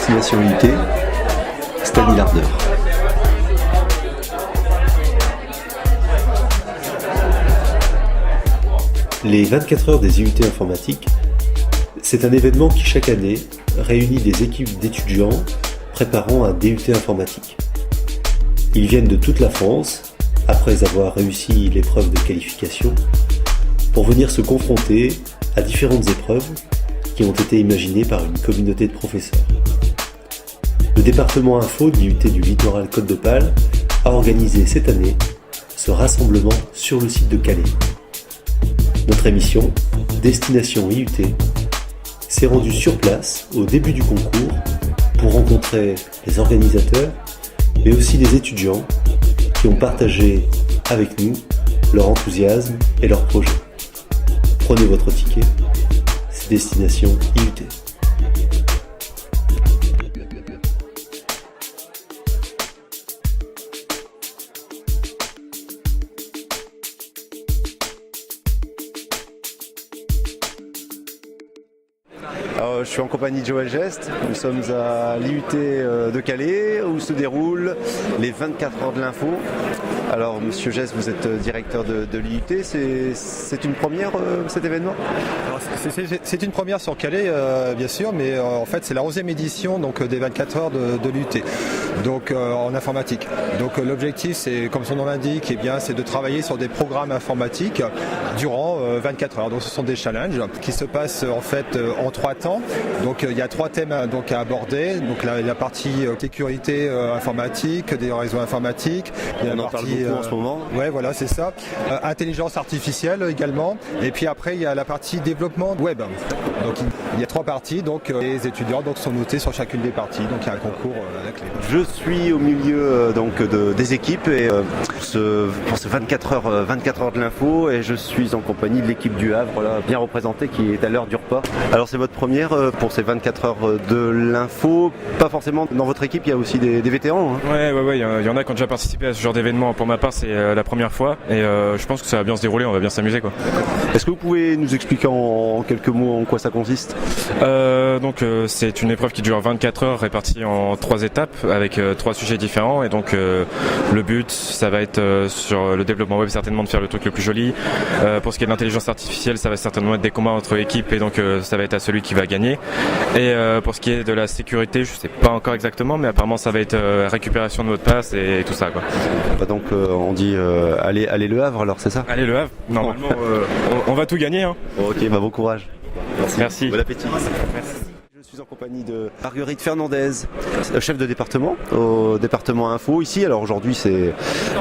Destination IUT, Stanley Lardner. Les 24 heures des IUT informatiques, c'est un événement qui chaque année réunit des équipes d'étudiants préparant un DUT informatique. Ils viennent de toute la France, après avoir réussi l'épreuve de qualification, pour venir se confronter à différentes épreuves qui ont été imaginées par une communauté de professeurs. Le département info de l'IUT du Littoral Côte d'Opale a organisé cette année ce rassemblement sur le site de Calais. Notre émission, Destination IUT, s'est rendue sur place au début du concours pour rencontrer les organisateurs, mais aussi des étudiants qui ont partagé avec nous leur enthousiasme et leurs projets. Prenez votre ticket, c'est Destination IUT. Alors, je suis en compagnie de Joël Geste, nous sommes à l'IUT de Calais où se déroulent les 24 heures de l'info. Alors Monsieur Geste, vous êtes directeur de l'IUT, c'est une première cet événement? Alors, c'est une première sur Calais bien sûr, mais en fait c'est la 11e édition donc, des 24 heures de l'IUT donc, en informatique. Donc l'objectif c'est, comme son nom l'indique, eh bien, c'est de travailler sur des programmes informatiques durant 24 heures. Donc ce sont des challenges qui se passent en fait en 3 temps. Donc il y a 3 thèmes donc, à aborder. Donc la partie sécurité informatique, des réseaux informatiques. Il y a on en parle beaucoup en ce moment. Ouais, voilà, c'est ça. Intelligence artificielle également. Et puis après il y a la partie développement web. Donc il y a 3 parties. Donc les étudiants donc, sont notés sur chacune des parties. Donc il y a un concours à la clé. Je suis au milieu donc des équipes et pour ces 24 heures de l'info, et je suis en compagnie de l'équipe du Havre, là, bien représentée, qui est à l'heure du repas. Alors c'est votre première pour ces 24 heures de l'info. Pas forcément dans votre équipe, il y a aussi des vétérans. Hein. Ouais, il y en a qui ont déjà participé à ce genre d'événement. Pour ma part, c'est la première fois et je pense que ça va bien se dérouler, on va bien s'amuser quoi. Est-ce que vous pouvez nous expliquer en quelques mots en quoi ça consiste? C'est une épreuve qui dure 24 heures répartie en 3 étapes avec 3 sujets différents et donc le but ça va être sur le développement web certainement de faire le truc le plus joli. Pour ce qui est de l'intelligence artificielle, ça va certainement être des combats entre équipes et donc ça va être à celui qui va gagner. Et pour ce qui est de la sécurité, je sais pas encore exactement, mais apparemment ça va être récupération de mot de passe et tout ça quoi. Donc on dit allez Le Havre alors, c'est ça? Allez Le Havre, normalement on va tout gagner hein. Ok, bon courage. Merci. Bon appétit. Merci. Je suis en compagnie de Marguerite Fernandez, chef de département au département info ici. Alors aujourd'hui c'est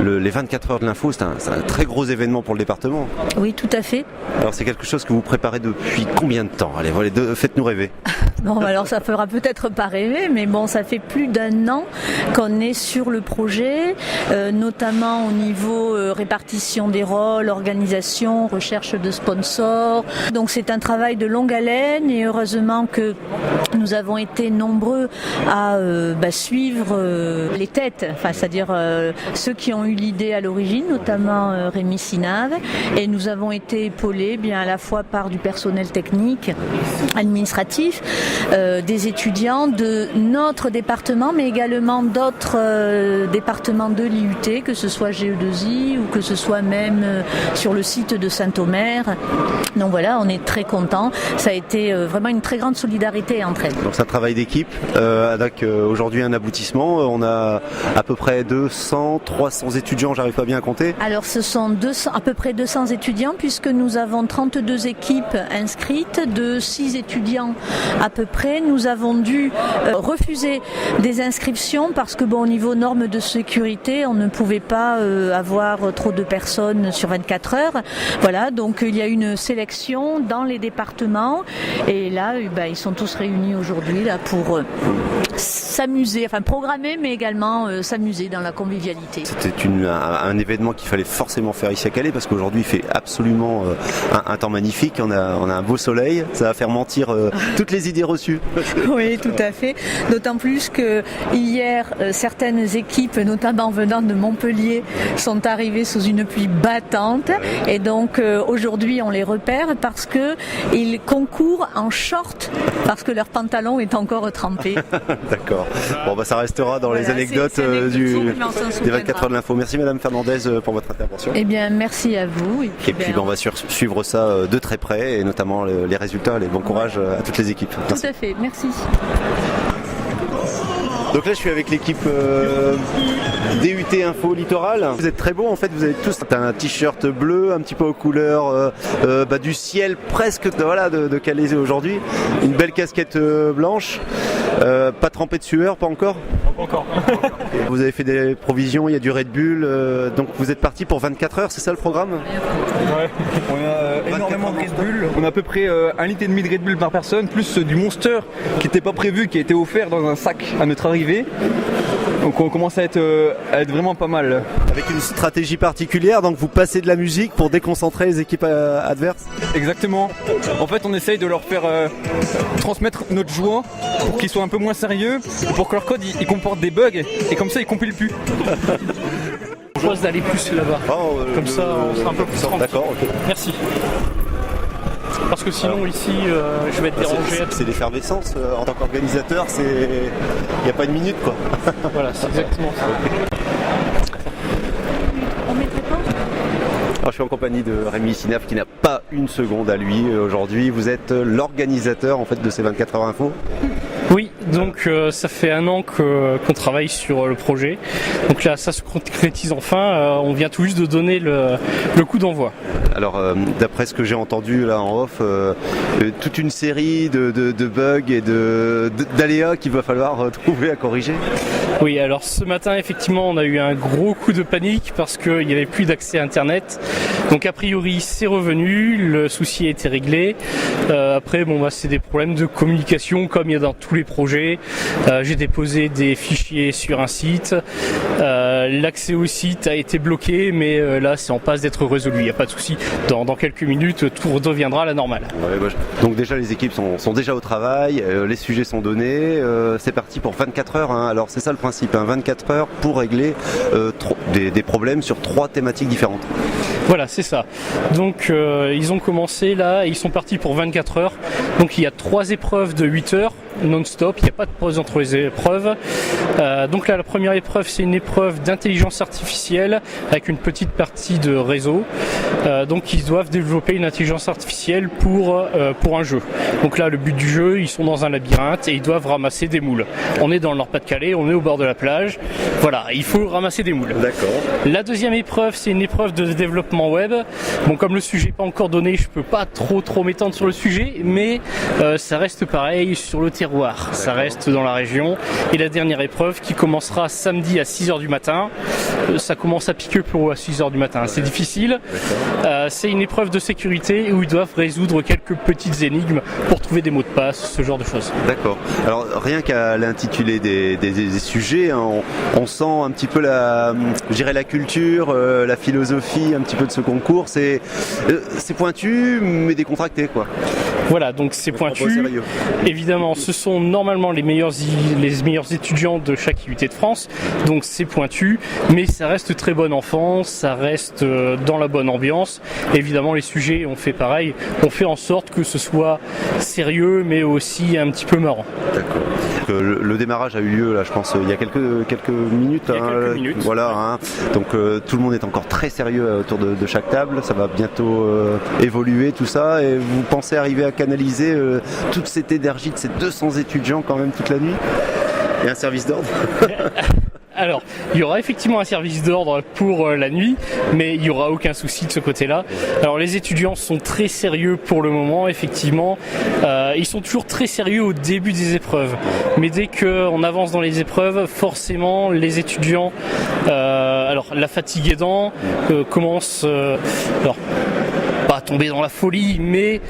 les 24 heures de l'info, c'est un très gros événement pour le département. Oui, tout à fait. Alors c'est quelque chose que vous préparez depuis combien de temps? Allez, faites-nous rêver. Bon, alors ça fera peut-être pas rêver, mais bon, ça fait plus d'1 an qu'on est sur le projet, notamment au niveau répartition des rôles, organisation, recherche de sponsors. Donc c'est un travail de longue haleine et heureusement que nous avons été nombreux à suivre les têtes, enfin, c'est-à-dire ceux qui ont eu l'idée à l'origine, notamment Rémi Sinave, et nous avons été épaulés bien à la fois par du personnel technique, administratif, des étudiants de notre département, mais également d'autres départements de l'IUT, que ce soit GE2I ou que ce soit même sur le site de Saint-Omer. Donc voilà, on est très contents. Ça a été vraiment une très grande solidarité entre elles. Donc c'est un travail d'équipe avec aujourd'hui un aboutissement. On a à peu près 300 étudiants, j'arrive pas bien à compter. Alors ce sont à peu près 200 étudiants puisque nous avons 32 équipes inscrites, de 6 étudiants à peu près. Nous avons dû refuser des inscriptions parce que au niveau normes de sécurité, on ne pouvait pas avoir trop de personnes sur 24 heures. Voilà, donc il y a une sélection dans les départements et là, ils sont tous réunis aujourd'hui là pour s'amuser, enfin programmer, mais également s'amuser dans la convivialité. C'était un événement qu'il fallait forcément faire ici à Calais parce qu'aujourd'hui il fait absolument un temps magnifique. On a un beau soleil, ça va faire mentir toutes les idées reçu. Oui, tout à fait. D'autant plus que hier, certaines équipes, notamment venant de Montpellier, sont arrivées sous une pluie battante. Et donc aujourd'hui, on les repère parce que ils concourent en short parce que leur pantalon est encore trempé. D'accord. Bon, bah, ça restera dans les anecdotes des 24 heures de l'info. Merci Madame Fernandez pour votre intervention. Eh bien, merci à vous. Et puis on va suivre ça de très près et notamment les résultats, les bons courage à toutes les équipes. Merci. Tout à fait, merci. Donc là je suis avec l'équipe DUT Info Littoral. Vous êtes très beaux en fait, vous avez tous un t-shirt bleu un petit peu aux couleurs du ciel presque de Calais aujourd'hui. Une belle casquette blanche, pas trempé de sueur, pas encore. Encore. Vous avez fait des provisions, il y a du Red Bull, donc vous êtes parti pour 24 heures, c'est ça le programme? Ouais. On a énormément de Red Bull. On a à peu près 1,5 litre de Red Bull par personne, plus du Monster qui n'était pas prévu, qui a été offert dans un sac à notre arrivée. Donc on commence à être vraiment pas mal. Avec une stratégie particulière, donc vous passez de la musique pour déconcentrer les équipes adverses? Exactement. En fait on essaye de leur faire transmettre notre joie pour qu'ils soient un peu moins sérieux, pour que leur code il comporte des bugs et comme ça ils compilent plus. Je propose d'aller plus là-bas. Comme ça on sera un peu plus tranquille. D'accord, ok. Merci. Parce que sinon ici je vais être dérangé. C'est l'effervescence en tant qu'organisateur, il n'y a pas une minute quoi. Voilà, c'est exactement ça. Alors, je suis en compagnie de Rémi Sinaf qui n'a pas une seconde à lui aujourd'hui. Vous êtes l'organisateur en fait de ces 24 heures info. Oui, donc ça fait 1 an qu'on travaille sur le projet. Donc là, ça se concrétise enfin. On vient tout juste de donner le coup d'envoi. Alors, d'après ce que j'ai entendu là en off, toute une série de bugs et d'aléas qu'il va falloir trouver à corriger. Oui, alors ce matin, effectivement, on a eu un gros coup de panique parce qu'il n'y avait plus d'accès à Internet. Donc a priori, c'est revenu, le souci a été réglé. Après, c'est des problèmes de communication comme il y a dans tous les projets. J'ai déposé des fichiers sur un site. L'accès au site a été bloqué, mais là, c'est en passe d'être résolu. Il n'y a pas de souci. Dans quelques minutes, tout redeviendra à la normale. Ouais, donc déjà, les équipes sont déjà au travail, les sujets sont donnés. C'est parti pour 24 heures. Hein. Alors c'est ça le principe, 24 heures pour régler des problèmes sur 3 thématiques différentes. Voilà, c'est ça. Donc ils ont commencé là, et ils sont partis pour 24 heures. Donc il y a 3 épreuves de 8 heures non-stop, il n'y a pas de pause entre les épreuves. Donc là, la première épreuve, c'est une épreuve d'intelligence artificielle avec une petite partie de réseau. Donc ils doivent développer une intelligence artificielle pour un jeu. Donc là, le but du jeu, ils sont dans un labyrinthe et ils doivent ramasser des moules. On est dans le Nord-Pas-de-Calais, on est au bord de la plage. Voilà, il faut ramasser des moules. D'accord. La deuxième épreuve, c'est une épreuve de développement web. Bon, comme le sujet n'est pas encore donné, je peux pas trop m'étendre sur le sujet, mais ça reste pareil sur le terroir. Ça reste dans la région. Et la dernière épreuve qui commencera samedi à 6h du matin. Ça commence à piquer pour à 6h du matin. C'est difficile. C'est une épreuve de sécurité où ils doivent résoudre quelques petites énigmes pour trouver des mots de passe, ce genre de choses. D'accord. Alors rien qu'à l'intitulé des sujets, hein, on sent un petit peu la culture, la philosophie un petit peu de ce concours. C'est pointu mais décontracté quoi. Voilà, donc c'est pointu. Évidemment, ce sont normalement les meilleurs étudiants de chaque IUT de France, donc c'est pointu, mais ça reste très bon enfant, ça reste dans la bonne ambiance. Évidemment, les sujets, on fait pareil, on fait en sorte que ce soit sérieux, mais aussi un petit peu marrant. D'accord. Le démarrage a eu lieu là, je pense, il y a quelques minutes. Quelques minutes. Voilà. Hein. Donc tout le monde est encore très sérieux autour de chaque table. Ça va bientôt évoluer tout ça. Et vous pensez arriver à canaliser toute cette énergie de ces 200 étudiants quand même toute la nuit et un service d'ordre? Alors, il y aura effectivement un service d'ordre pour la nuit, mais il n'y aura aucun souci de ce côté-là. Alors, les étudiants sont très sérieux pour le moment, effectivement. Ils sont toujours très sérieux au début des épreuves. Mais dès qu'on avance dans les épreuves, forcément, les étudiants, alors la fatigue aidant, commencent... pas tomber dans la folie, mais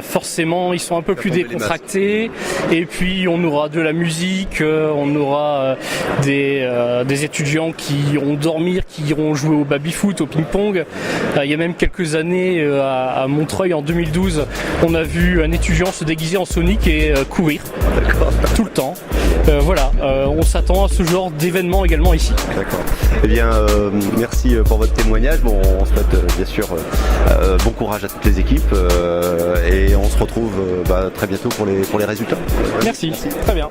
forcément ils sont un peu plus décontractés. Et puis on aura de la musique, on aura des étudiants qui iront dormir, qui iront jouer au baby-foot, au ping-pong. Il y a même quelques années à Montreuil en 2012, on a vu un étudiant se déguiser en Sonic et courir tout le temps. Voilà, on s'attend à ce genre d'événement également ici. D'accord. Eh bien, merci pour votre témoignage. Bon, on souhaite bien sûr bon courage à toutes les équipes et on se retrouve très bientôt pour les résultats. Merci. Très bien.